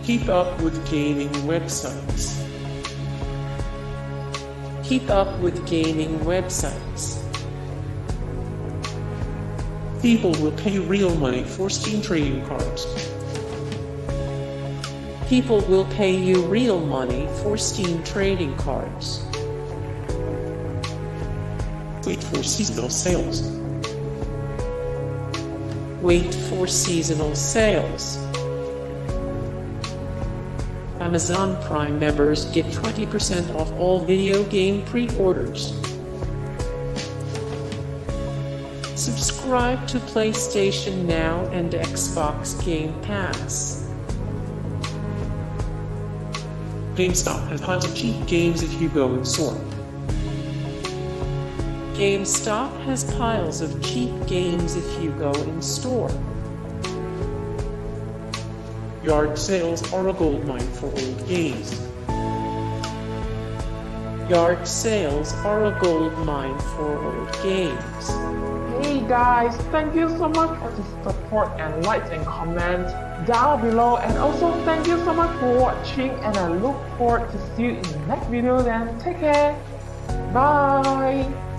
Keep up with gaming websites. Keep up with gaming websites. People will pay you real money for Steam trading cards. People will pay you real money for Steam trading cards. Wait for seasonal sales. Wait for seasonal sales. Amazon Prime members get 20% off all video game pre-orders. Subscribe to PlayStation Now and Xbox Game Pass. GameStop has tons of cheap games if you go in store. GameStop has piles of cheap games if you go in store. Yard sales are a goldmine for old games. Yard sales are a goldmine for old games. Hey guys, thank you so much for the support and likes and comments down below, and also thank you so much for watching, and I look forward to see you in the next video. Then take care, bye.